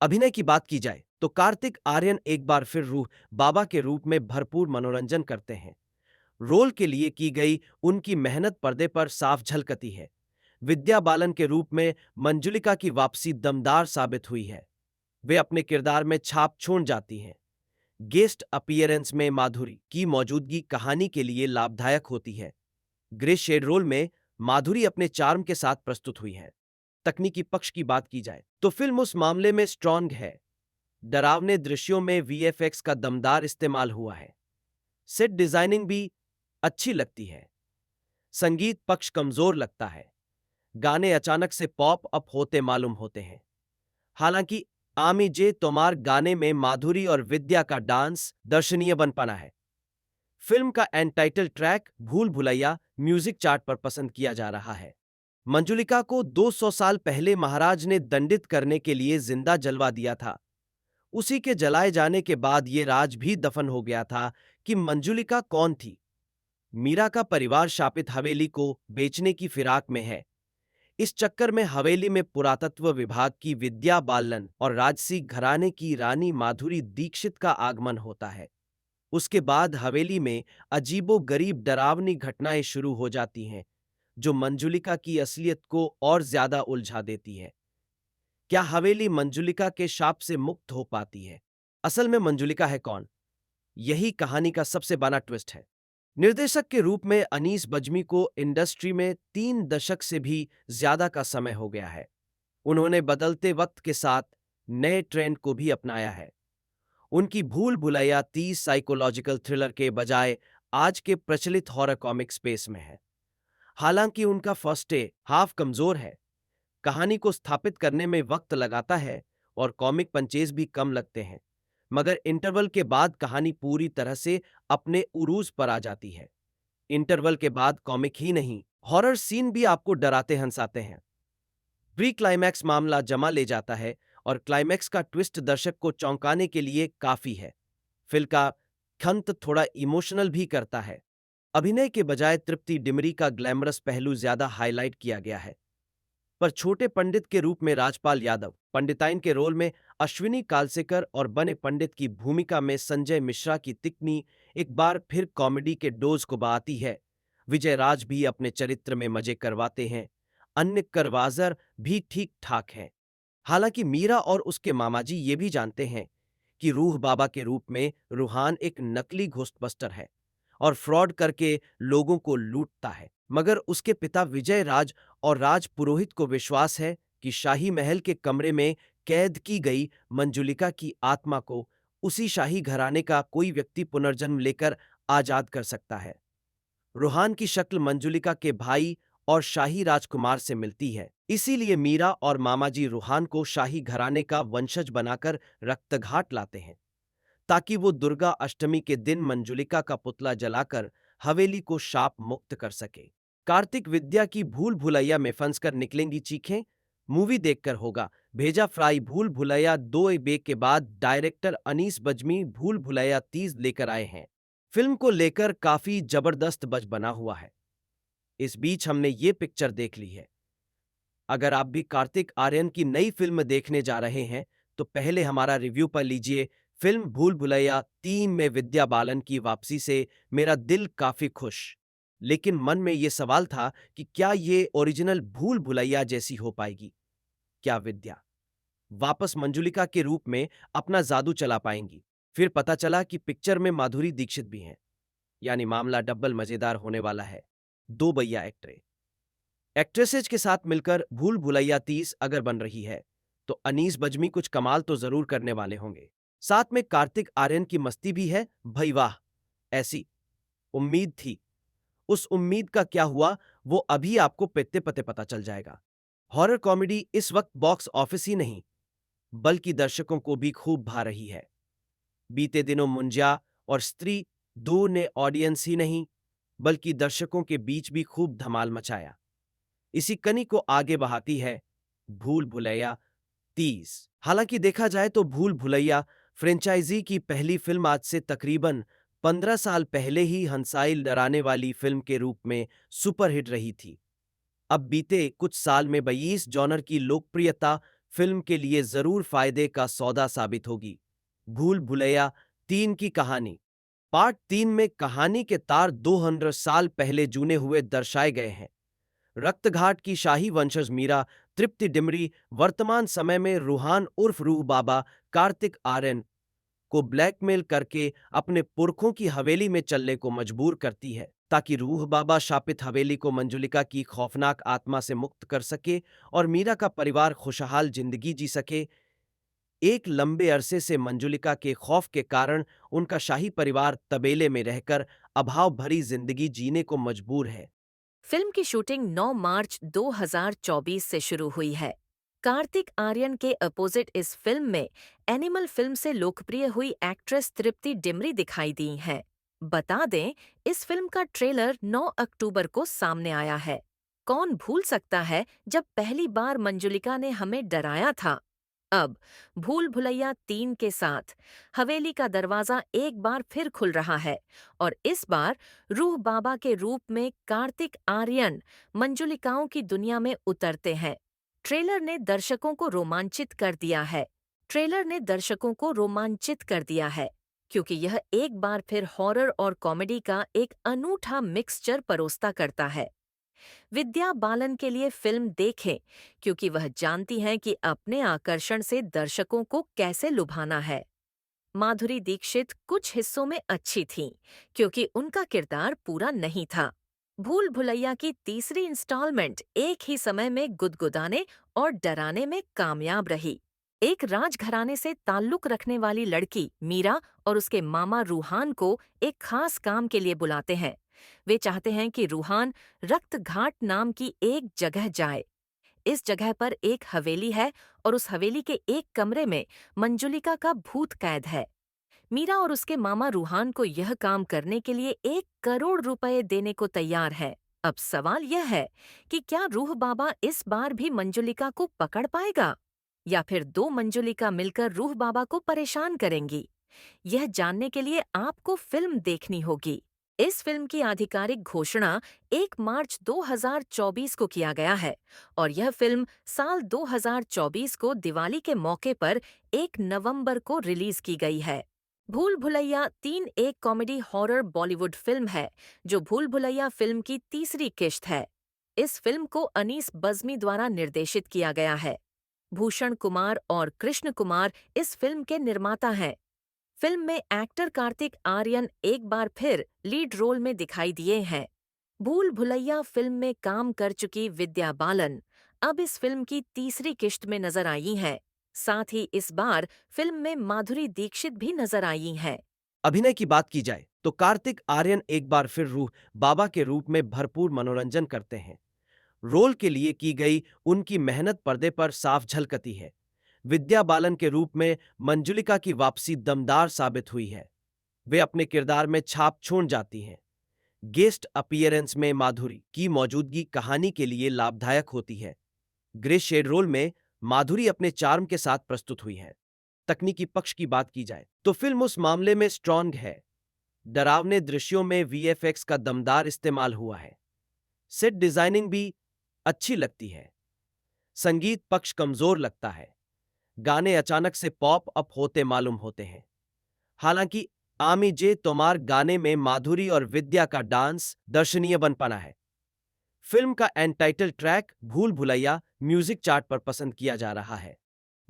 अभिनय की बात की जाए तो कार्तिक आर्यन एक बार फिर रूह बाबा के रूप में भरपूर मनोरंजन करते हैं। रोल के लिए की गई उनकी मेहनत पर्दे पर साफ झलकती है। विद्या बालन के रूप में मंजुलिका की वापसी दमदार साबित हुई है। वे अपने किरदार में छाप छोड़ जाती हैं। गेस्ट अपीयरेंस में माधुरी की मौजूदगी कहानी के लिए लाभदायक होती है। ग्रे शेड रोल में माधुरी अपने चार्म के साथ प्रस्तुत हुई है। तकनीकी पक्ष की बात की जाए तो फिल्म उस मामले में स्ट्रांग है। डरावने दृश्यों में वीएफएक्स का दमदार इस्तेमाल हुआ है। सेट डिजाइनिंग भी अच्छी लगती है। संगीत पक्ष कमजोर लगता है। गाने अचानक से पॉप अप होते मालूम होते हैं। हालांकि आमी जे तोमार गाने में माधुरी और विद्या का डांस दर्शनीय बन पाना है। फिल्म का एंड टाइटल ट्रैक भूल भुलैया म्यूजिक चार्ट पर पसंद किया जा रहा है। मंजुलिका को 200 साल पहले महाराज ने दंडित करने के लिए जिंदा जलवा दिया था। उसी के जलाए जाने के बाद ये राज भी दफन हो गया था कि मंजुलिका कौन थी। मीरा का परिवार शापित हवेली को बेचने की फिराक में है। इस चक्कर में हवेली में पुरातत्व विभाग की विद्या बालन और राजसी घराने की रानी माधुरी दीक्षित का आगमन होता है। उसके बाद हवेली में अजीबो गरीब डरावनी घटनाएं शुरू हो जाती हैं, जो मंजुलिका की असलियत को और ज्यादा उलझा देती है। क्या हवेली मंजुलिका के शाप से मुक्त हो पाती है? असल में मंजुलिका है कौन? यही कहानी का सबसे बड़ा ट्विस्ट है। निर्देशक के रूप में अनीस बज्मी को इंडस्ट्री में 3 दशक से भी ज्यादा का समय हो गया है। उन्होंने बदलते वक्त के साथ नए ट्रेंड को भी अपनाया है। उनकी भूल भुलैया 30 साइकोलॉजिकल थ्रिलर के बजाय आज के प्रचलित हॉरर कॉमिक स्पेस में है। हालांकि उनका फर्स्ट डे हाफ कमजोर है, कहानी को स्थापित करने में वक्त लगाता है और कॉमिक पंचेज भी कम लगते हैं, मगर इंटरवल के बाद कहानी पूरी तरह से अपने उरूज पर आ जाती है। इंटरवल के बाद कॉमिक ही नहीं, हॉरर सीन भी आपको डराते हंसाते हैं। प्री क्लाइमैक्स मामला जमा ले जाता है और क्लाइमैक्स का ट्विस्ट दर्शक को चौंकाने के लिए काफी है। फिल्म का खंत थोड़ा इमोशनल भी करता है। अभिनय के बजाय तृप्ति डिमरी का ग्लैमरस पहलू ज्यादा हाईलाइट किया गया है। पर छोटे पंडित के रूप में राजपाल यादव, पंडिताइन के रोल में अश्विनी कालसेकर और बने पंडित की भूमिका में संजय मिश्रा की तिकनी एक बार फिर कॉमेडी के डोज को बढ़ाती है। विजय राज भी अपने चरित्र में मजे करवाते हैं। अन्य करवाजर भी ठीक ठाक हैं। हालांकि मीरा और उसके मामाजी ये भी जानते हैं कि रूह बाबा के रूप में रूहान एक नकली घोस्टबस्टर है और फ्रॉड करके लोगों को लूटता है। मगर उसके पिता विजय राज और राज पुरोहित को विश्वास है कि शाही महल के कमरे में कैद की गई मंजुलिका की आत्मा को उसी शाही घराने का कोई व्यक्ति पुनर्जन्म लेकर आजाद कर सकता है। रूहान की शक्ल मंजुलिका के भाई और शाही राजकुमार से मिलती है। इसीलिए मीरा और मामाजी रूहान को शाही घराने का वंशज बनाकर रक्तघाट लाते हैं, ताकि वो दुर्गा अष्टमी के दिन मंजुलिका का पुतला जलाकर हवेली को शाप मुक्त कर सके। कार्तिक विद्या की भूल भुलैया में फंसकर निकलेंगी चीखें? मूवी देखकर होगा। भेजा फ्राई भूल भुलैया 2 के बाद डायरेक्टर अनीस बज्मी भूल भुलैया 30 लेकर आए हैं। फिल्म को लेकर काफी जबरदस्त बज बना हुआ है। इस बीच हमने ये पिक्चर देख ली है। अगर आप भी कार्तिक आर्यन की नई फिल्म देखने जा रहे हैं तो पहले हमारा रिव्यू पढ़ लीजिए। फिल्म भूल भुलैया 3 में विद्या बालन की वापसी से मेरा दिल काफी खुश, लेकिन मन में ये सवाल था कि क्या ये ओरिजिनल भूल भुलैया जैसी हो पाएगी? क्या विद्या वापस मंजुलिका के रूप में अपना जादू चला पाएंगी? फिर पता चला कि पिक्चर में माधुरी दीक्षित भी हैं, यानी मामला डबल मजेदार होने वाला है। 2 भैया एक्ट्रेसेज के साथ मिलकर भूल भुलैया 30 अगर बन रही है तो अनीस बज्मी कुछ कमाल तो जरूर करने वाले होंगे। साथ में कार्तिक आर्यन की मस्ती भी है। भाई वाह, ऐसी उम्मीद थी। उस उम्मीद का क्या हुआ वो अभी आपको पेत्ते पते पता चल जाएगा। हॉरर कॉमेडी इस वक्त बॉक्स ऑफिस ही नहीं बल्कि दर्शकों को भी खूब भा रही है। बीते दिनों मुंजा और स्त्री 2 ने ऑडियंस ही नहीं बल्कि दर्शकों के बीच भी खूब धमाल मचाया। इसी कनी को आगे बढ़ाती है भूल भुलैया 30। हालांकि देखा जाए तो भूल भुलैया फ्रेंचाइजी की पहली फिल्म आज से तकरीबन 15 साल पहले ही हंसाई डराने वाली फिल्म के रूप में सुपरहिट रही थी। अब बीते कुछ साल में 22 जॉनर की लोकप्रियता फिल्म के लिए जरूर फायदे का सौदा साबित होगी। भूल भुलैया 3 की कहानी। पार्ट 3 में कहानी के तार 200 साल पहले जुने हुए दर्शाए गए हैं। रक्तघाट की शाही वंशज मीरा तृप्ति डिमरी वर्तमान समय में रूहान उर्फ रूह बाबा कार्तिक आर्यन को ब्लैकमेल करके अपने पुरखों की हवेली में चलने को मजबूर करती है, ताकि रूह बाबा शापित हवेली को मंजुलिका की खौफनाक आत्मा से मुक्त कर सके और मीरा का परिवार खुशहाल जिंदगी जी सके। एक लंबे अरसे से मंजुलिका के खौफ के कारण उनका शाही परिवार तबेले में रहकर अभाव भरी जिंदगी जीने को मजबूर है। फिल्म की शूटिंग 9 मार्च 2024 से शुरू हुई है। कार्तिक आर्यन के अपोजिट इस फिल्म में एनिमल फिल्म से लोकप्रिय हुई एक्ट्रेस तृप्ति डिमरी दिखाई दी हैं। बता दें, इस फिल्म का ट्रेलर 9 अक्टूबर को सामने आया है। कौन भूल सकता है जब पहली बार मंजुलिका ने हमें डराया था। अब भूल भुलैया 3 के साथ हवेली का दरवाजा एक बार फिर खुल रहा है और इस बार रूह बाबा के रूप में कार्तिक आर्यन मंजुलिकाओं की दुनिया में उतरते हैं। ट्रेलर ने दर्शकों को रोमांचित कर दिया है। क्योंकि यह एक बार फिर हॉरर और कॉमेडी का एक अनूठा मिक्सचर परोसता करता है। विद्या बालन के लिए फिल्म देखें, क्योंकि वह जानती हैं कि अपने आकर्षण से दर्शकों को कैसे लुभाना है। माधुरी दीक्षित कुछ हिस्सों में अच्छी थीं, क्योंकि उनका किरदार पूरा नहीं था। भूल भुलैया की तीसरी इंस्टॉलमेंट एक ही समय में गुदगुदाने और डराने में कामयाब रही। एक राजघराने से ताल्लुक रखने वाली लड़की मीरा और उसके मामा रूहान को एक खास काम के लिए बुलाते हैं। वे चाहते हैं कि रूहान रक्त घाट नाम की एक जगह जाए। इस जगह पर एक हवेली है और उस हवेली के एक कमरे में मंजुलिका का भूत कैद है। मीरा और उसके मामा रूहान को यह काम करने के लिए 1 करोड़ रुपए देने को तैयार है। अब सवाल यह है कि क्या रूह बाबा इस बार भी मंजुलिका को पकड़ पाएगा या फिर दो मंजुलिका मिलकर रूह बाबा को परेशान करेंगी। यह जानने के लिए आपको फिल्म देखनी होगी। इस फिल्म की आधिकारिक घोषणा 1 मार्च 2024 को किया गया है और यह फिल्म साल 2024 को दिवाली के मौके पर 1 नवंबर को रिलीज की गई है। भूल भुलैया 3 एक कॉमेडी हॉरर बॉलीवुड फिल्म है जो भूल भुलैया फिल्म की तीसरी किश्त है। इस फिल्म को अनीस बज़्मी द्वारा निर्देशित किया गया है। भूषण कुमार और कृष्ण कुमार इस फिल्म के निर्माता हैं। फिल्म में एक्टर कार्तिक आर्यन एक बार फिर लीड रोल में दिखाई दिए हैं। भूल भुलैया फिल्म में काम कर चुकी विद्या बालन अब इस फिल्म की तीसरी किश्त में नजर आई हैं। साथ ही इस बार फिल्म में माधुरी दीक्षित भी नजर आई हैं। अभिनय की बात की जाए तो कार्तिक आर्यन एक बार फिर रूह बाबा के रूप में भरपूर मनोरंजन करते हैं। रोल के लिए की गई उनकी मेहनत पर्दे पर साफ झलकती है। विद्या बालन के रूप में मंजुलिका की वापसी दमदार साबित हुई है। वे अपने किरदार में छाप छोड़ जाती हैं। गेस्ट अपीयरेंस में माधुरी की मौजूदगी कहानी के लिए लाभदायक होती है। ग्रे शेड रोल में माधुरी अपने चार्म के साथ प्रस्तुत हुई है। तकनीकी पक्ष की बात की जाए तो फिल्म उस मामले में स्ट्रॉन्ग है। डरावने दृश्यों में वीएफएक्स का दमदार इस्तेमाल हुआ है। सेट डिजाइनिंग भी अच्छी लगती है। संगीत पक्ष कमजोर लगता है। गाने अचानक से पॉप अप होते मालूम होते हैं। हालांकि आमी जे तोमार गाने में माधुरी और विद्या का डांस दर्शनीय बन पाना है। फिल्म का एंड टाइटल ट्रैक भूल भुलैया म्यूजिक चार्ट पर पसंद किया जा रहा है।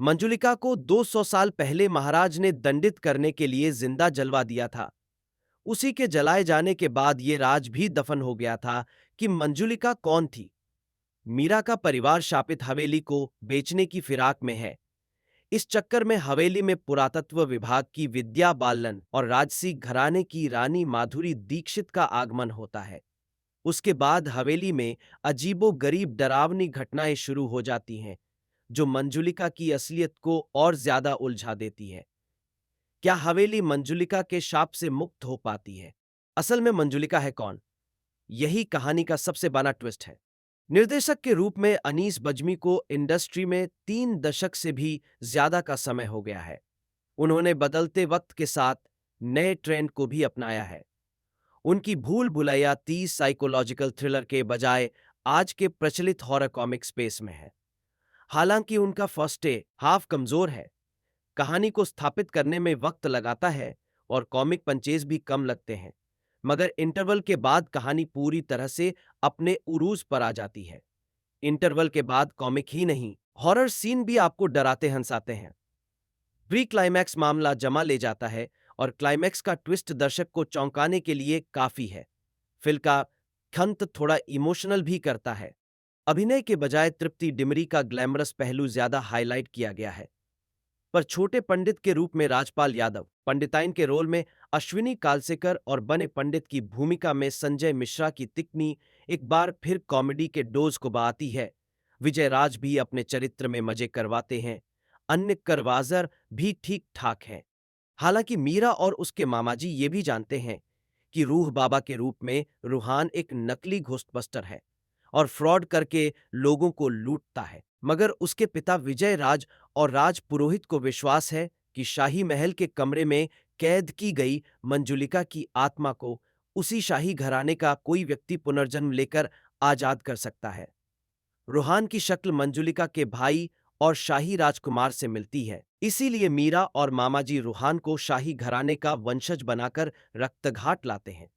मंजुलिका को 200 साल पहले महाराज ने दंडित करने के लिए जिंदा जलवा दिया था। उसी के जलाए जाने के बाद ये राज भी दफन हो गया था कि मंजुलिका कौन थी। मीरा का परिवार शापित हवेली को बेचने की फिराक में है। इस चक्कर में हवेली में पुरातत्व विभाग की विद्या बालन और राजसी घराने की रानी माधुरी दीक्षित का आगमन होता है। उसके बाद हवेली में अजीबो-गरीब डरावनी घटनाएं शुरू हो जाती हैं, जो मंजुलिका की असलियत को और ज्यादा उलझा देती है। क्या हवेली मंजुलिका के शाप से मुक्त हो पाती है? असल में मंजुलिका है कौन? यही कहानी का सबसे बड़ा ट्विस्ट है। निर्देशक के रूप में अनीस बज्मी को इंडस्ट्री में 3 दशक से भी ज्यादा का समय हो गया है। उन्होंने बदलते वक्त के साथ नए ट्रेंड को भी अपनाया है। उनकी भूल भुलैया 30 साइकोलॉजिकल थ्रिलर के बजाय आज के प्रचलित हॉरर कॉमिक स्पेस में है। हालांकि उनका फर्स्ट डे हाफ कमजोर है, कहानी को स्थापित करने में वक्त लगाता है और कॉमिक पंचेज भी कम लगते हैं, मगर इंटरवल के बाद कहानी पूरी तरह से अपने उरूज पर आ जाती है। इंटरवल के बाद कॉमिक ही नहीं, हॉरर सीन भी आपको डराते हंसाते हैं। प्री क्लाइमैक्स मामला जमा ले जाता है और क्लाइमैक्स का ट्विस्ट दर्शक को चौंकाने के लिए काफी है। फिल्म का खंत थोड़ा इमोशनल भी करता है। अभिनय के बजाय तृप्ति डिमरी का ग्लैमरस पहलू ज्यादा हाईलाइट किया गया है, पर छोटे पंडित के रूप में राजपाल यादव, पंडिताइन के रोल में अश्विनी कालसेकर और बने पंडित की भूमिका में संजय मिश्रा की तिकनी एक बार फिर कॉमेडी के डोज को बढ़ाती है। विजय राज भी अपने चरित्र में मजे करवाते हैं। अन्य करवाजर भी ठीक ठाक हैं। हालांकि मीरा और उसके मामाजी ये भी जानते हैं कि रूह बाबा के रूप में रूहान एक नकली घोस्टबस्टर है और फ्रॉड करके लोगों को लूटता है, मगर उसके पिता विजय राज और राज पुरोहित को विश्वास है कि शाही महल के कमरे में कैद की गई मंजुलिका की आत्मा को उसी शाही घराने का कोई व्यक्ति पुनर्जन्म लेकर आजाद कर सकता है। रूहान की शक्ल मंजुलिका के भाई और शाही राजकुमार से मिलती है, इसीलिए मीरा और मामाजी रूहान को शाही घराने का वंशज बनाकर रक्तघाट लाते हैं,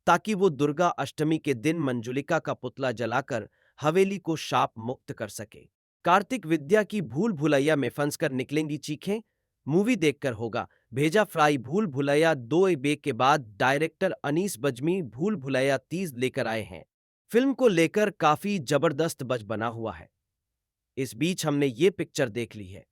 ताकि वो दुर्गा अष्टमी के दिन मंजुलिका का पुतला जलाकर हवेली को शाप मुक्त कर सके। कार्तिक विद्या की भूल भुलैया में फंसकर निकलेंगी चीखें। मूवी देखकर होगा भेजा फ्राई। भूल भुलैया 2 बे के बाद डायरेक्टर अनीस बज्मी भूल भुलैया 30 लेकर आए हैं। फिल्म को लेकर काफी जबरदस्त बज बना हुआ है। इस बीच हमने ये पिक्चर देख ली है।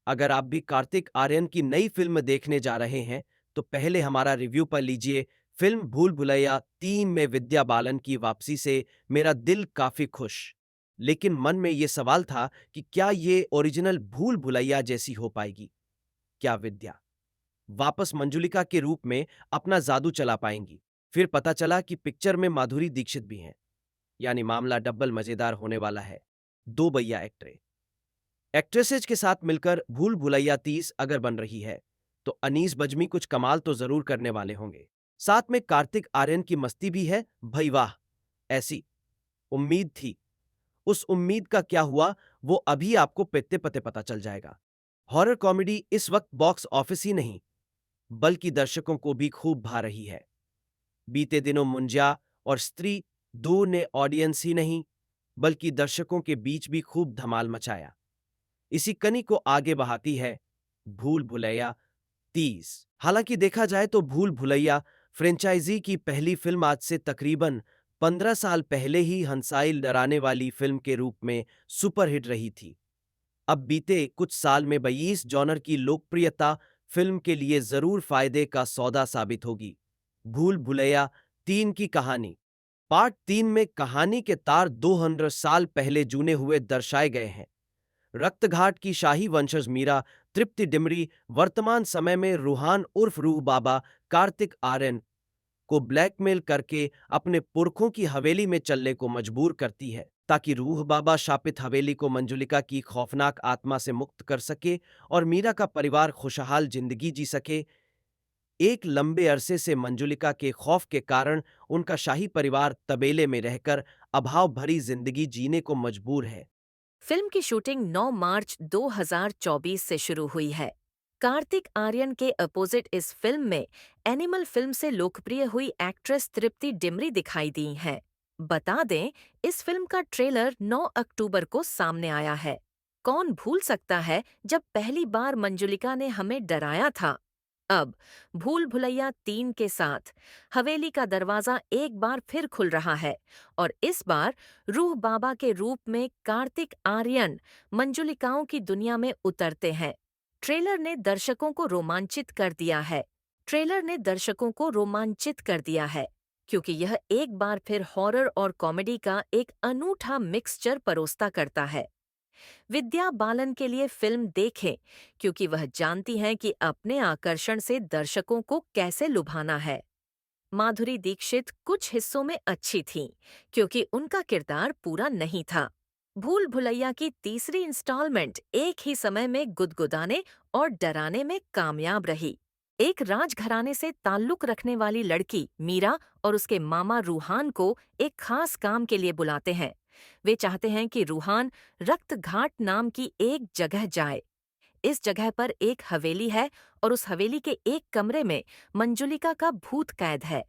अगर आप भी कार्तिक आर्यन की नई फिल्म देखने जा रहे हैं तो पहले हमारा रिव्यू पढ़ लीजिए। फिल्म भूल भुलैया 3 में विद्या बालन की वापसी से मेरा दिल काफी खुश, लेकिन मन में ये सवाल था कि क्या ये ओरिजिनल भूल भुलैया जैसी हो पाएगी? क्या विद्या वापस मंजुलिका के रूप में अपना जादू चला पाएंगी? फिर पता चला कि पिक्चर में माधुरी दीक्षित भी हैं, यानी मामला डबल मजेदार होने वाला है। 2 भैया एक्ट्रेसेज के साथ मिलकर भूल भुलैया 30 अगर बन रही है तो अनीस बज्मी कुछ कमाल तो जरूर करने वाले होंगे। साथ में कार्तिक आर्यन की मस्ती भी है। भाई वाह, ऐसी उम्मीद थी। उस उम्मीद का क्या हुआ वो अभी आपको पेत्ते पते पता चल जाएगा। हॉरर कॉमेडी इस वक्त बॉक्स ऑफिस ही नहीं बल्कि दर्शकों को भी खूब भा रही है। बीते दिनों मुंजा और स्त्री 2 ने ऑडियंस ही नहीं बल्कि दर्शकों के बीच भी खूब धमाल मचाया। इसी कनी को आगे बढ़ाती है भूल भुलैया 30। हालांकि देखा जाए तो भूल भुलैया फ्रेंचाइजी की पहली फिल्म आज से तकरीबन 15 साल पहले ही हंसाई डराने वाली फिल्म के रूप में सुपरहिट रही थी। अब बीते कुछ साल में 22 जॉनर की लोकप्रियता फिल्म के लिए जरूर फायदे का सौदा साबित होगी। भूल भुलैया 3 की कहानी पार्ट 3 में कहानी के तार 200 साल पहले जूने हुए दर्शाए गए हैं। रक्तघाट की शाही वंशज मीरा तृप्ति डिमरी वर्तमान समय में रूहान उर्फ रूह बाबा कार्तिक आर्यन को ब्लैकमेल करके अपने पुरखों की हवेली में चलने को मजबूर करती है, ताकि रूह बाबा शापित हवेली को मंजुलिका की खौफनाक आत्मा से मुक्त कर सके और मीरा का परिवार खुशहाल जिंदगी जी सके। एक लंबे अरसे से मंजुलिका के खौफ के कारण उनका शाही परिवार तबेले में रहकर अभाव भरी जिंदगी जीने को मजबूर है। फिल्म की शूटिंग 9 मार्च 2024 से शुरू हुई है। कार्तिक आर्यन के अपोजिट इस फिल्म में एनिमल फिल्म से लोकप्रिय हुई एक्ट्रेस तृप्ति डिमरी दिखाई दी हैं। बता दें, इस फिल्म का ट्रेलर 9 अक्टूबर को सामने आया है। कौन भूल सकता है जब पहली बार मंजुलिका ने हमें डराया था। अब भूल भुलैया 3 के साथ हवेली का दरवाजा एक बार फिर खुल रहा है और इस बार रूह बाबा के रूप में कार्तिक आर्यन मंजुलिकाओं की दुनिया में उतरते हैं। ट्रेलर ने दर्शकों को रोमांचित कर दिया है। क्योंकि यह एक बार फिर हॉरर और कॉमेडी का एक अनूठा मिक्सचर परोसता करता है। विद्या बालन के लिए फिल्म देखें, क्योंकि वह जानती हैं कि अपने आकर्षण से दर्शकों को कैसे लुभाना है। माधुरी दीक्षित कुछ हिस्सों में अच्छी थीं, क्योंकि उनका किरदार पूरा नहीं था। भूल भुलैया की तीसरी इंस्टॉलमेंट एक ही समय में गुदगुदाने और डराने में कामयाब रही। एक राजघराने से ताल्लुक रखने वाली लड़की मीरा और उसके मामा रूहान को एक खास काम के लिए बुलाते हैं वे चाहते हैं कि रूहान रक्त घाट नाम की एक जगह जाए। इस जगह पर एक हवेली है और उस हवेली के एक कमरे में मंजुलिका का भूत कैद है।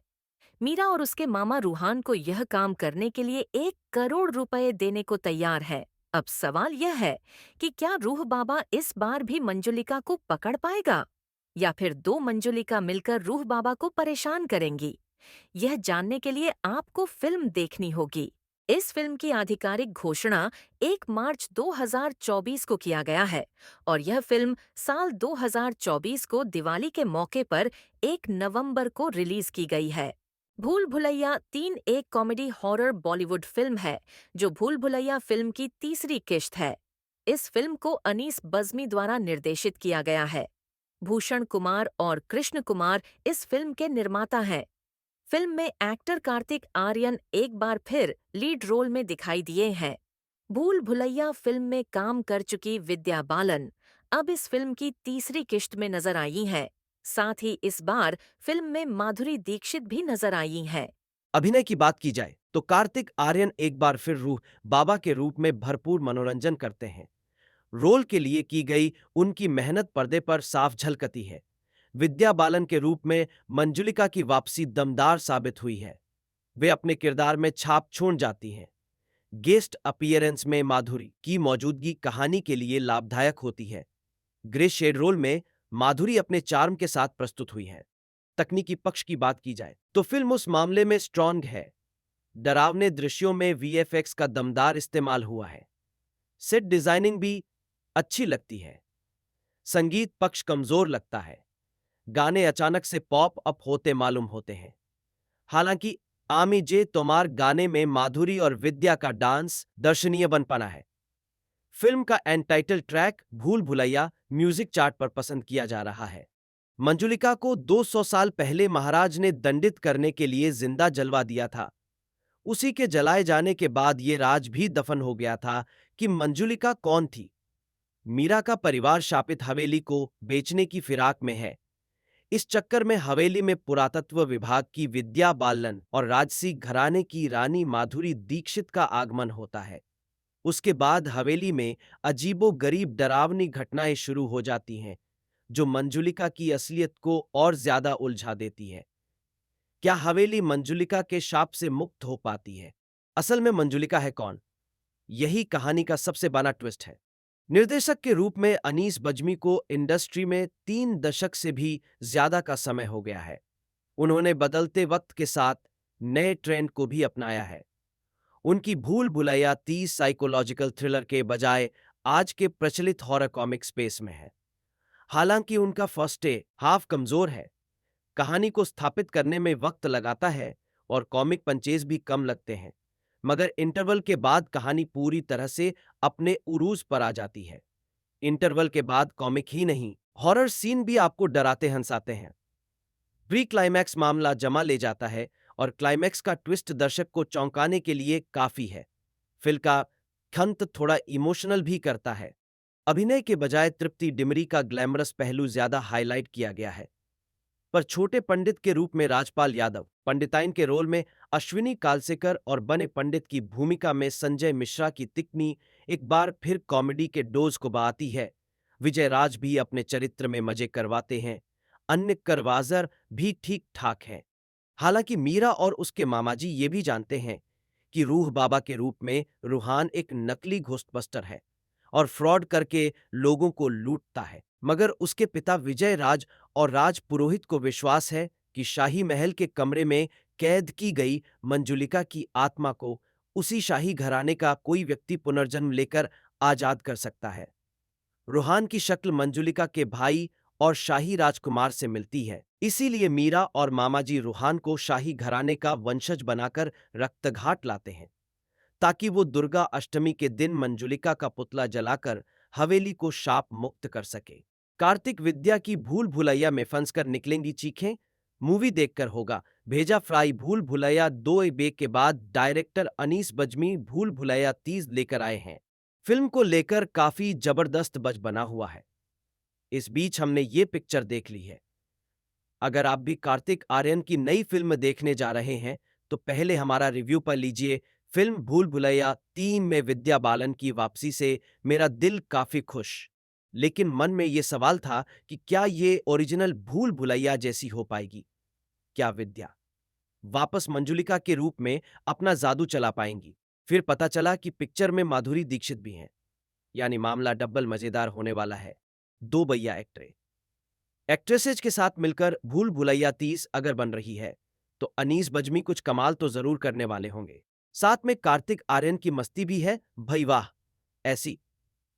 मीरा और उसके मामा रूहान को यह काम करने के लिए 1 करोड़ रुपए देने को तैयार है। अब सवाल यह है कि क्या रूह बाबा इस बार भी मंजुलिका को पकड़ पाएगा या फिर दो मंजुलिका मिलकर रूह बाबा को परेशान करेंगी। यह जानने के लिए आपको फिल्म देखनी होगी। इस फिल्म की आधिकारिक घोषणा 1 मार्च 2024 को किया गया है और यह फिल्म साल 2024 को दिवाली के मौके पर 1 नवंबर को रिलीज की गई है। भूल भुलैया 3 एक कॉमेडी हॉरर बॉलीवुड फिल्म है जो भूल भुलैया फिल्म की तीसरी किश्त है। इस फिल्म को अनीस बज़्मी द्वारा निर्देशित किया गया है। भूषण कुमार और कृष्ण कुमार इस फिल्म के निर्माता हैं। फिल्म में एक्टर कार्तिक आर्यन एक बार फिर लीड रोल में दिखाई दिए हैं। भूल भुलैया फिल्म में काम कर चुकी विद्या बालन अब इस फिल्म की तीसरी किश्त में नजर आई हैं। साथ ही इस बार फिल्म में माधुरी दीक्षित भी नजर आई हैं। अभिनय की बात की जाए तो कार्तिक आर्यन एक बार फिर रूह बाबा के रूप में भरपूर मनोरंजन करते हैं। रोल के लिए की गई उनकी मेहनत पर्दे पर साफ झलकती है। विद्या बालन के रूप में मंजुलिका की वापसी दमदार साबित हुई है। वे अपने किरदार में छाप छोड़ जाती हैं। गेस्ट अपीयरेंस में माधुरी की मौजूदगी कहानी के लिए लाभदायक होती है। ग्रे शेड रोल में माधुरी अपने चार्म के साथ प्रस्तुत हुई है। तकनीकी पक्ष की बात की जाए तो फिल्म उस मामले में स्ट्रॉन्ग है। डरावने दृश्यों में वीएफएक्स का दमदार इस्तेमाल हुआ है। सेट डिजाइनिंग भी अच्छी लगती है। संगीत पक्ष कमजोर लगता है। गाने अचानक से पॉप अप होते मालूम होते हैं। हालांकि आमी जे तोमार गाने में माधुरी और विद्या का डांस दर्शनीय बन पाना है। फिल्म का एंड टाइटल ट्रैक भूल भुलैया म्यूजिक चार्ट पर पसंद किया जा रहा है। मंजुलिका को 200 साल पहले महाराज ने दंडित करने के लिए जिंदा जलवा दिया था। उसी के जलाए जाने के बाद ये राज भी दफन हो गया था कि मंजुलिका कौन थी। मीरा का परिवार शापित हवेली को बेचने की फिराक में है। इस चक्कर में हवेली में पुरातत्व विभाग की विद्या बालन और राजसी घराने की रानी माधुरी दीक्षित का आगमन होता है। उसके बाद हवेली में अजीबो-गरीब डरावनी घटनाएं शुरू हो जाती हैं, जो मंजुलिका की असलियत को और ज्यादा उलझा देती है। क्या हवेली मंजुलिका के शाप से मुक्त हो पाती है? असल में मंजुलिका है कौन? यही कहानी का सबसे बड़ा ट्विस्ट है। निर्देशक के रूप में अनीस बज्मी को इंडस्ट्री में 3 दशक से भी ज्यादा का समय हो गया है। उन्होंने बदलते वक्त के साथ नए ट्रेंड को भी अपनाया है। उनकी भूल भुलैया 30 साइकोलॉजिकल थ्रिलर के बजाय आज के प्रचलित हॉरर कॉमिक स्पेस में है। हालांकि उनका फर्स्ट हाफ कमजोर है, कहानी को स्थापित करने में वक्त लगाता है और कॉमिक पंचेज भी कम लगते हैं, मगर इंटरवल के बाद कहानी पूरी तरह से अपने उरूज पर आ जाती है। इंटरवल के बाद कॉमिक ही नहीं, हॉरर सीन भी आपको डराते हंसाते हैं। प्री क्लाइमैक्स मामला जमा ले जाता है और क्लाइमैक्स का ट्विस्ट दर्शक को चौंकाने के लिए काफी है। फिल्म का खंत थोड़ा इमोशनल भी करता है। अभिनय के बजाय तृप्ति डिमरी का ग्लैमरस पहलू ज्यादा हाईलाइट किया गया है, पर छोटे पंडित के रूप में राजपाल यादव, पंडिताइन के रोल में अश्विनी कालसेकर और बने पंडित की भूमिका में संजय मिश्रा की तिकनी एक बार फिर कॉमेडी के डोज को बढ़ाती है। विजय राज भी अपने चरित्र में मजे करवाते हैं। अन्य करवाजर भी ठीक ठाक हैं। हालांकि मीरा और उसके मामाजी ये भी जानते हैं कि रूह बाबा के रूप में रूहान एक नकली घोस्टबस्टर है और फ्रॉड करके लोगों को लूटता है, मगर उसके पिता विजय राज और राज पुरोहित को विश्वास है कि शाही महल के कमरे में कैद की गई मंजुलिका की आत्मा को उसी शाही घराने का कोई व्यक्ति पुनर्जन्म लेकर आजाद कर सकता है। रूहान की शक्ल मंजुलिका के भाई और शाही राजकुमार से मिलती है, इसीलिए मीरा और मामाजी रूहान को शाही घराने का वंशज बनाकर रक्तघाट लाते हैं, ताकि वो दुर्गा अष्टमी के दिन मंजुलिका का पुतला जलाकर हवेली को शाप मुक्त कर सके। कार्तिक विद्या की भूल भुलैया में फंसकर निकलेंगी चीखें? मूवी देखकर होगा। भेजा फ्राई भूल भुलैया 2 बे के बाद डायरेक्टर अनीस बज्मी भूल भुलैया 30 लेकर आए हैं। फिल्म को लेकर काफी जबरदस्त बज बना हुआ है। इस बीच हमने ये पिक्चर देख ली है। अगर आप भी कार्तिक आर्यन की नई फिल्म देखने जा रहे हैं तो पहले हमारा रिव्यू पढ़ लीजिए, फिल्म भूल भुलैया 3 में विद्या बालन की वापसी से मेरा दिल काफी खुश, लेकिन मन में ये सवाल था कि क्या ये ओरिजिनल भूल भुलैया जैसी हो पाएगी? क्या विद्या वापस मंजुलिका के रूप में अपना जादू चला पाएंगी? फिर पता चला कि पिक्चर में माधुरी दीक्षित भी हैं, यानी मामला डबल मजेदार होने वाला है। दो भैया एक्ट्रेसेज के साथ मिलकर भूल भुलैया 30 अगर बन रही है, तो अनीस बज्मी कुछ कमाल तो जरूर करने वाले होंगे। साथ में कार्तिक आर्यन की मस्ती भी है, भाई वाह, ऐसी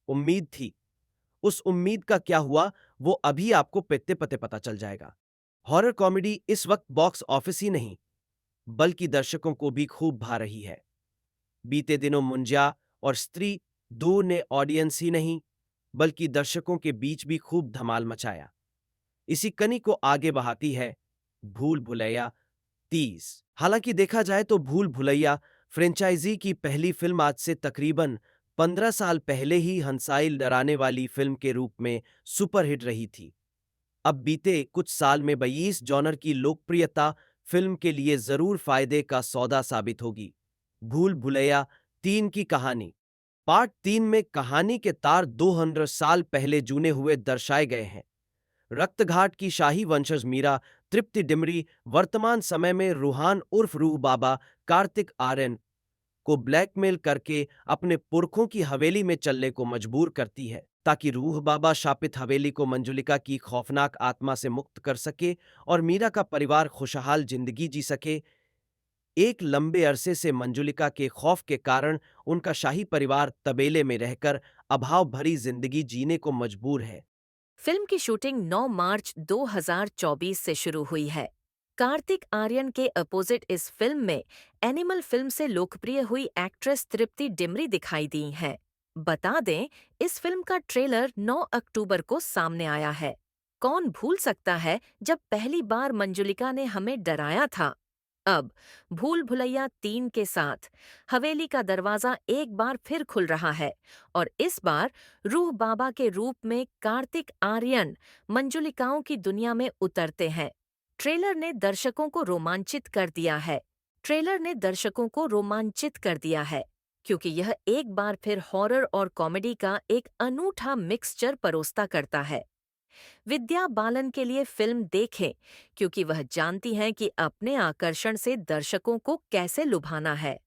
उम्मीद थी। उस उम्मीद का क्या हुआ, वो अभी आपको पेत्ते पते पता चल जाएगा। हॉरर कॉमेडी इस वक्त बॉक्स ऑफिस ही नहीं, बल्कि दर्शकों को भी खूब भा रही है। बीते दिनों मुंजा और स्त्री दो ने ऑडियंस ही नहीं, बल्कि दर्शकों के बीच भी खूब धमाल मचाया। इसी कनी को आगे बढ़ाती है भूल भुलैया 30। हालांकि देखा जाए तो भूल भुलैया फ्रेंचाइजी की पहली फिल्म आज से तकरीबन 15 साल पहले ही हंसाई डराने वाली फिल्म के रूप में सुपरहिट रही थी। अब बीते कुछ साल में 22 जॉनर की लोकप्रियता फिल्म के लिए जरूर फायदे का सौदा साबित होगी। भूल भुलैया 3 की कहानी पार्ट 3 में कहानी के तार 200 साल पहले जूने हुए दर्शाए गए हैं। रक्तघाट की शाही वंशज मीरा तृप्ति डिमरी वर्तमान समय में रूहान उर्फ रूह बाबा कार्तिक आर्यन को ब्लैकमेल करके अपने पुरखों की हवेली में चलने को मजबूर करती है, ताकि रूह बाबा शापित हवेली को मंजुलिका की खौफनाक आत्मा से मुक्त कर सके और मीरा का परिवार खुशहाल जिंदगी जी सके। एक लंबे अरसे से मंजुलिका के खौफ के कारण उनका शाही परिवार तबेले में रहकर अभाव भरी जिंदगी जीने को मजबूर है। फिल्म की शूटिंग 9 मार्च 2024 से शुरू हुई है। कार्तिक आर्यन के अपोजिट इस फिल्म में एनिमल फिल्म से लोकप्रिय हुई एक्ट्रेस तृप्ति डिमरी दिखाई दी हैं। बता दें, इस फिल्म का ट्रेलर 9 अक्टूबर को सामने आया है। कौन भूल सकता है जब पहली बार मंजुलिका ने हमें डराया था। अब भूल भुलैया 3 के साथ हवेली का दरवाजा एक बार फिर खुल रहा है और इस बार रूह बाबा के रूप में कार्तिक आर्यन मंजुलिकाओं की दुनिया में उतरते हैं। ट्रेलर ने दर्शकों को रोमांचित कर दिया है। क्योंकि यह एक बार फिर हॉरर और कॉमेडी का एक अनूठा मिक्सचर परोसता करता है। विद्या बालन के लिए फिल्म देखें, क्योंकि वह जानती हैं कि अपने आकर्षण से दर्शकों को कैसे लुभाना है।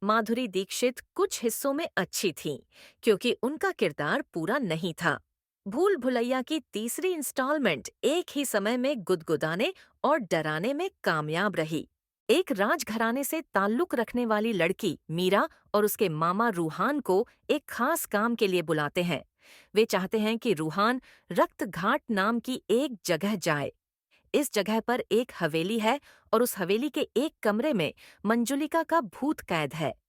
माधुरी दीक्षित कुछ हिस्सों में अच्छी थीं, क्योंकि उनका किरदार पूरा नहीं था। भूल भुलैया की तीसरी इंस्टॉलमेंट एक ही समय में गुदगुदाने और डराने में कामयाब रही। एक राजघराने से ताल्लुक रखने वाली लड़की मीरा और उसके मामा रूहान को एक खास काम के लिए बुलाते हैं। वे चाहते हैं कि रूहान रक्तघाट नाम की एक जगह जाए। इस जगह पर एक हवेली है और उस हवेली के एक कमरे में मंजुलिका का भूत कैद है।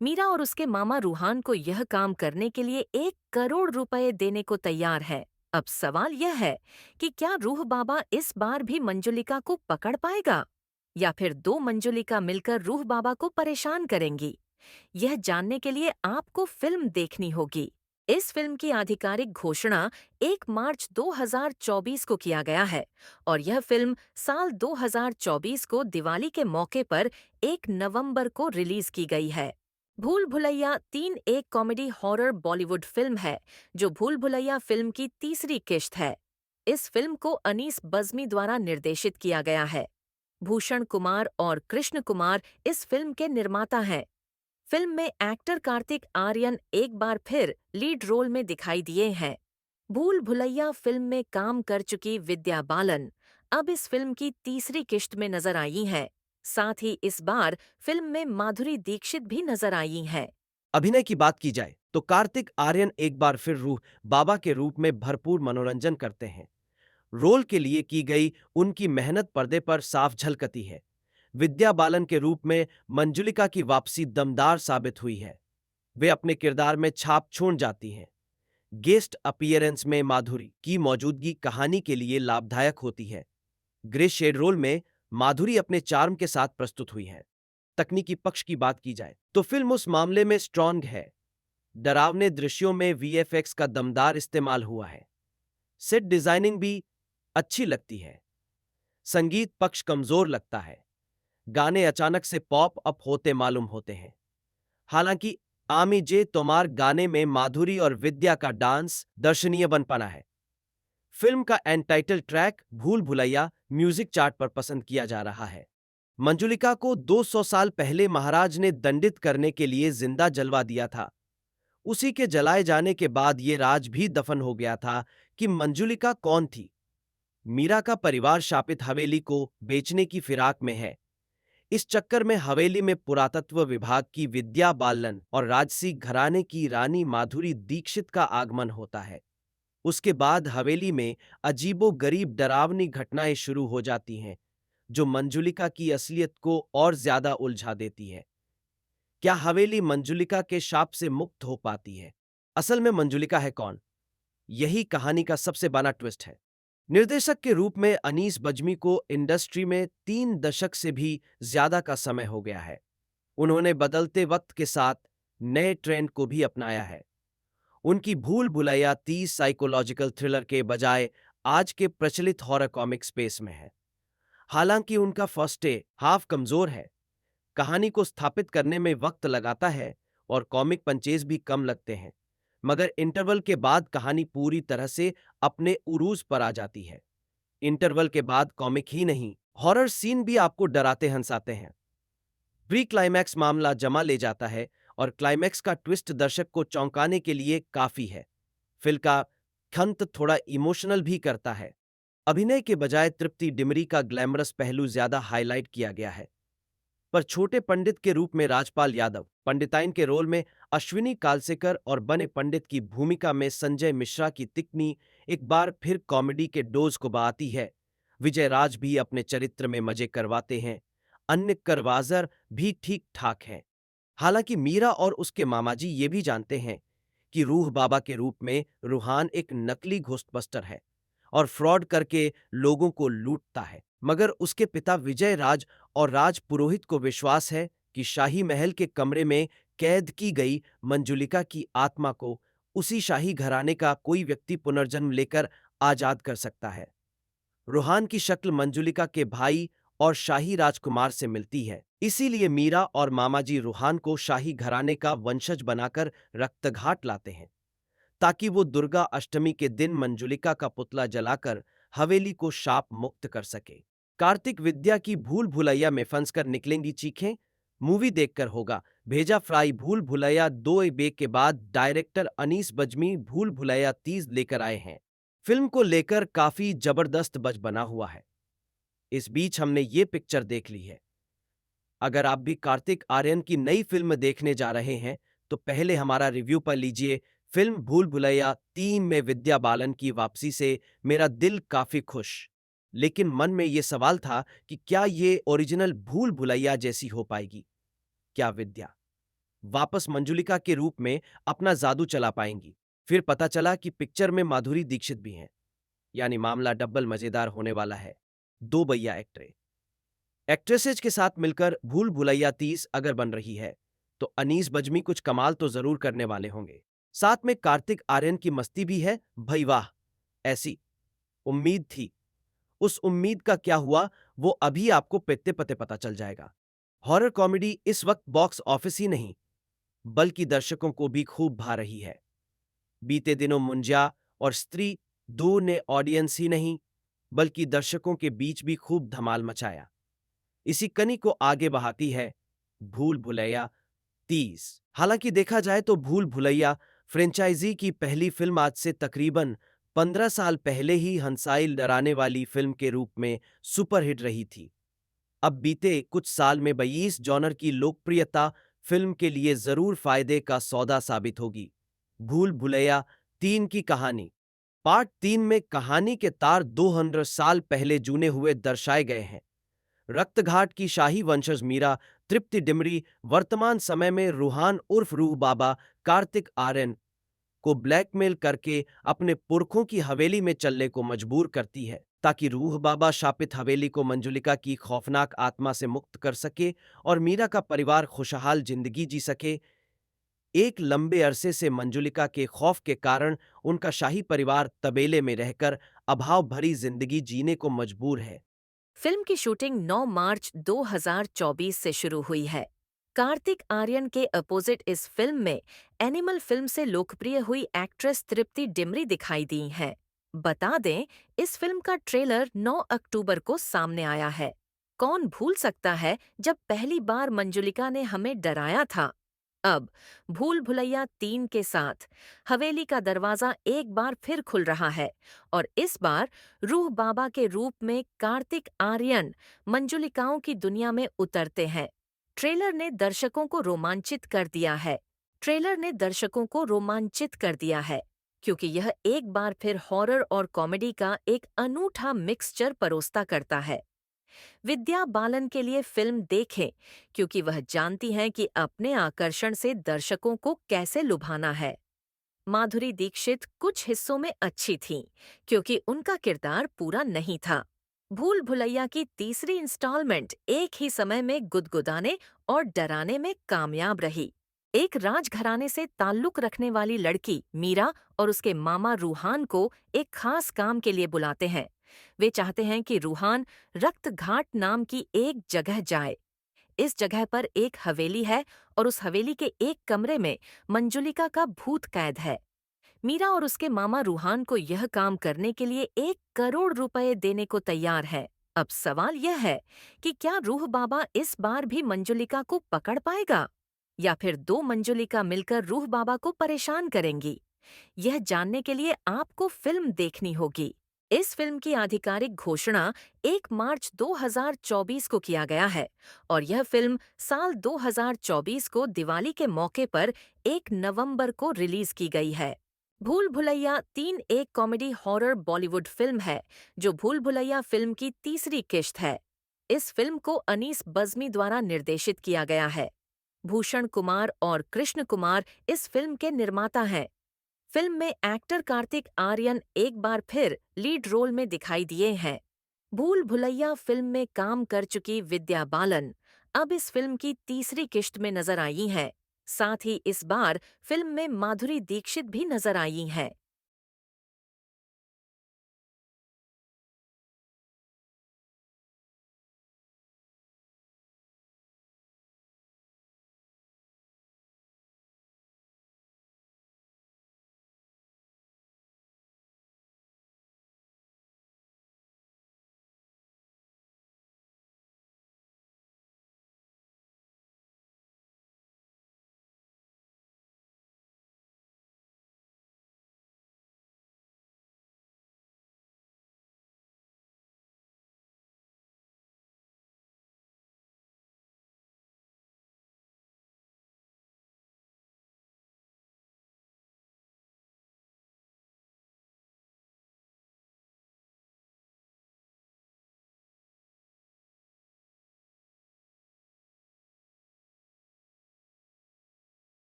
मीरा और उसके मामा रूहान को यह काम करने के लिए 1 करोड़ रुपए देने को तैयार है। अब सवाल यह है कि क्या रूह बाबा इस बार भी मंजुलिका को पकड़ पाएगा या फिर दो मंजुलिका मिलकर रूह बाबा को परेशान करेंगी। यह जानने के लिए आपको फिल्म देखनी होगी। इस फिल्म की आधिकारिक घोषणा 1 मार्च 2024 को किया गया है और यह फिल्म साल 2024 को दिवाली के मौके पर 1 नवंबर को रिलीज की गई है। भूल भुलैया 3 एक कॉमेडी हॉरर बॉलीवुड फिल्म है जो भूल भुलैया फिल्म की तीसरी किश्त है। इस फिल्म को अनीस बज्मी द्वारा निर्देशित किया गया है। भूषण कुमार और कृष्ण कुमार इस फिल्म के निर्माता हैं। फिल्म में एक्टर कार्तिक आर्यन एक बार फिर लीड रोल में दिखाई दिए हैं। भूल भुलैया फिल्म में काम कर चुकी विद्या बालन अब इस फिल्म की तीसरी किश्त में नजर आई हैं। साथ ही इस बार फिल्म में माधुरी दीक्षित भी नजर आई हैं। अभिनय की बात की जाए तो कार्तिक आर्यन एक बार फिर रूह बाबा के रूप में भरपूर मनोरंजन करते हैं। रोल के लिए की गई उनकी मेहनत पर्दे पर साफ झलकती है। विद्या बालन के रूप में मंजुलिका की वापसी दमदार साबित हुई है। वे अपने किरदार में छाप छोड़ जाती हैं। गेस्ट अपीयरेंस में माधुरी की मौजूदगी कहानी के लिए लाभदायक होती है। ग्रे शेड रोल में माधुरी अपने चार्म के साथ प्रस्तुत हुई हैं। तकनीकी पक्ष की बात की जाए तो फिल्म उस मामले में स्ट्रॉन्ग है। डरावने दृश्यों में वीएफएक्स का दमदार इस्तेमाल हुआ है। सेट डिजाइनिंग भी अच्छी लगती है। संगीत पक्ष कमजोर लगता है। गाने अचानक से पॉप अप होते मालूम होते हैं। हालांकि आमी जे तोमार गाने में माधुरी और विद्या का डांस दर्शनीय बन पाना है। फिल्म का एंड टाइटल ट्रैक भूल भुलैया म्यूजिक चार्ट पर पसंद किया जा रहा है। मंजुलिका को 200 साल पहले महाराज ने दंडित करने के लिए जिंदा जलवा दिया था। उसी के जलाए जाने के बाद ये राज भी दफन हो गया था कि मंजुलिका कौन थी। मीरा का परिवार शापित हवेली को बेचने की फिराक में है। इस चक्कर में हवेली में पुरातत्व विभाग की विद्या बालन और राजसी घराने की रानी माधुरी दीक्षित का आगमन होता है। उसके बाद हवेली में अजीबो गरीब डरावनी घटनाएं शुरू हो जाती हैं, जो मंजुलिका की असलियत को और ज्यादा उलझा देती है। क्या हवेली मंजुलिका के शाप से मुक्त हो पाती है? असल में मंजुलिका है कौन? यही कहानी का सबसे बड़ा ट्विस्ट है। निर्देशक के रूप में अनीस बज्मी को इंडस्ट्री में 3 दशक से भी ज्यादा का समय हो गया है। उन्होंने बदलते वक्त के साथ नए ट्रेंड को भी अपनाया है। उनकी भूल भुलैया 30 साइकोलॉजिकल थ्रिलर के बजाय आज के प्रचलित हॉरर कॉमिक स्पेस में है। हालांकि उनका फर्स्ट डे हाफ कमजोर है, कहानी को स्थापित करने में वक्त लगाता है और कॉमिक पंचेज भी कम लगते हैं, मगर इंटरवल के बाद कहानी पूरी तरह से अपने उरूज पर आ जाती है। इंटरवल के बाद कॉमिक ही नहीं, हॉरर सीन भी आपको डराते हंसाते हैं। प्री क्लाइमैक्स मामला जमा ले जाता है और क्लाइमैक्स का ट्विस्ट दर्शक को चौंकाने के लिए काफी है। फिल्म का खंत थोड़ा इमोशनल भी करता है। अभिनय के बजाय तृप्ति डिमरी का ग्लैमरस पहलू ज्यादा हाईलाइट किया गया है, पर छोटे पंडित के रूप में राजपाल यादव, पंडिताइन के रोल में अश्विनी कालसेकर और बने पंडित की भूमिका में संजय मिश्रा की तिकनी एक बार फिर कॉमेडी के डोज को बढ़ाती है। विजय राज भी अपने चरित्र में मजे करवाते हैं। अन्य करवाजर भी ठीक ठाक हैं। हालांकि मीरा और उसके मामाजी ये भी जानते हैं कि रूह बाबा के रूप में रूहान एक नकली घोस्टबस्टर है और फ्रॉड करके लोगों को लूटता है, मगर उसके पिता विजय राज और राज पुरोहित को विश्वास है कि शाही महल के कमरे में कैद की गई मंजुलिका की आत्मा को उसी शाही घराने का कोई व्यक्ति पुनर्जन्म लेकर आजाद कर सकता है। रूहान की शक्ल मंजुलिका के भाई और शाही राजकुमार से मिलती है, इसीलिए मीरा और मामाजी रूहान को शाही घराने का वंशज बनाकर रक्तघाट लाते हैं, ताकि वो दुर्गा अष्टमी के दिन मंजुलिका का पुतला जलाकर हवेली को शाप मुक्त कर सके। कार्तिक विद्या की भूल भुलैया में फंसकर निकलेंगी चीखें? मूवी देखकर होगा। भेजा फ्राई भूल भुलैया 2 बे के बाद डायरेक्टर अनीस बज्मी भूल भुलैया 30 लेकर आए हैं। फिल्म को लेकर काफी जबरदस्त बज बना हुआ है। इस बीच हमने ये पिक्चर देख ली है। अगर आप भी कार्तिक आर्यन की नई फिल्म देखने जा रहे हैं, तो पहले हमारा रिव्यू पढ़ लीजिए। फिल्म भूल भुलैया 3 में विद्या बालन की वापसी से मेरा दिल काफी खुश, लेकिन मन में ये सवाल था कि क्या ये ओरिजिनल भूल भुलैया जैसी हो पाएगी? क्या विद्या वापस मंजुलिका के रूप में अपना जादू चला पाएंगी? फिर पता चला कि पिक्चर में माधुरी दीक्षित भी हैं, यानी मामला डबल मजेदार होने वाला है। 2 भैया एक्ट्रेसेज के साथ मिलकर भूल भुलैया 30 अगर बन रही है, तो अनीस बज्मी कुछ कमाल तो जरूर करने वाले होंगे। साथ में कार्तिक आर्यन की मस्ती भी है। भाई वाह, ऐसी उम्मीद थी। उस उम्मीद का क्या हुआ, वो अभी आपको पेत्ते पते पता चल जाएगा। हॉरर कॉमेडी इस वक्त बॉक्स ऑफिस ही नहीं, बल्कि दर्शकों को भी खूब भा रही है। बीते दिनों मुंजा और स्त्री 2 ने ऑडियंस ही नहीं, बल्कि दर्शकों के बीच भी खूब धमाल मचाया। इसी कनी को आगे बढ़ाती है भूल भुलैया 30। हालांकि देखा जाए तो भूल भुलैया फ्रेंचाइजी की पहली फिल्म आज से तकरीबन 15 साल पहले ही हंसाई डराने वाली फिल्म के रूप में सुपरहिट रही थी। अब बीते कुछ साल में 22 जॉनर की लोकप्रियता फिल्म के लिए जरूर फायदे का सौदा साबित होगी। भूल भुलैया 3 की कहानी पार्ट 3 में कहानी के तार 200 साल पहले जूने हुए दर्शाए गए हैं। रक्तघाट की शाही वंशज मीरा तृप्ति डिमरी वर्तमान समय में रूहान उर्फ रूह बाबा कार्तिक आर्यन को ब्लैकमेल करके अपने पुरखों की हवेली में चलने को मजबूर करती है, ताकि रूह बाबा शापित हवेली को मंजुलिका की खौफनाक आत्मा से मुक्त कर सके और मीरा का परिवार खुशहाल जिंदगी जी सके। एक लंबे अरसे से मंजुलिका के खौफ के कारण उनका शाही परिवार तबेले में रहकर अभाव भरी जिंदगी जीने को मजबूर है। फिल्म की शूटिंग 9 मार्च 2024 से शुरू हुई है। कार्तिक आर्यन के अपोजिट इस फिल्म में एनिमल फिल्म से लोकप्रिय हुई एक्ट्रेस तृप्ति डिमरी दिखाई दी हैं। बता दें, इस फिल्म का ट्रेलर 9 अक्टूबर को सामने आया है। कौन भूल सकता है जब पहली बार मंजुलिका ने हमें डराया था। अब भूल भुलैया 3 के साथ हवेली का दरवाजा एक बार फिर खुल रहा है और इस बार रूह बाबा के रूप में कार्तिक आर्यन मंजुलिकाओं की दुनिया में उतरते हैं। ट्रेलर ने दर्शकों को रोमांचित कर दिया है। ट्रेलर ने दर्शकों को रोमांचित कर दिया है क्योंकि यह एक बार फिर हॉरर और कॉमेडी का एक अनूठा मिक्सचर परोसता करता है। विद्या बालन के लिए फिल्म देखें क्योंकि वह जानती हैं कि अपने आकर्षण से दर्शकों को कैसे लुभाना है। माधुरी दीक्षित कुछ हिस्सों में अच्छी थीं क्योंकि उनका किरदार पूरा नहीं था। भूल भुलैया की तीसरी इंस्टॉलमेंट एक ही समय में गुदगुदाने और डराने में कामयाब रही। एक राजघराने से ताल्लुक रखने वाली लड़की मीरा और उसके मामा रूहान को एक खास काम के लिए बुलाते हैं। वे चाहते हैं कि रूहान रक्त घाट नाम की एक जगह जाए। इस जगह पर एक हवेली है और उस हवेली के एक कमरे में मंजुलिका का भूत कैद है। मीरा और उसके मामा रूहान को यह काम करने के लिए 1 करोड़ रुपए देने को तैयार है। अब सवाल यह है कि क्या रूह बाबा इस बार भी मंजुलिका को पकड़ पाएगा या फिर दो मंजुलिका मिलकर रूह बाबा को परेशान करेंगी। यह जानने के लिए आपको फिल्म देखनी होगी। इस फिल्म की आधिकारिक घोषणा 1 मार्च 2024 को किया गया है और यह फिल्म साल 2024 को दिवाली के मौके पर 1 नवंबर को रिलीज की गई है। भूल भुलैया 3 एक कॉमेडी हॉरर बॉलीवुड फिल्म है जो भूल भुलैया फिल्म की तीसरी किश्त है। इस फिल्म को अनीस बज़्मी द्वारा निर्देशित किया गया है। भूषण कुमार और कृष्ण कुमार इस फिल्म के निर्माता हैं। फिल्म में एक्टर कार्तिक आर्यन एक बार फिर लीड रोल में दिखाई दिए हैं। भूल भुलैया फिल्म में काम कर चुकी विद्या बालन अब इस फिल्म की तीसरी किश्त में नजर आई हैं। साथ ही इस बार फिल्म में माधुरी दीक्षित भी नजर आई हैं।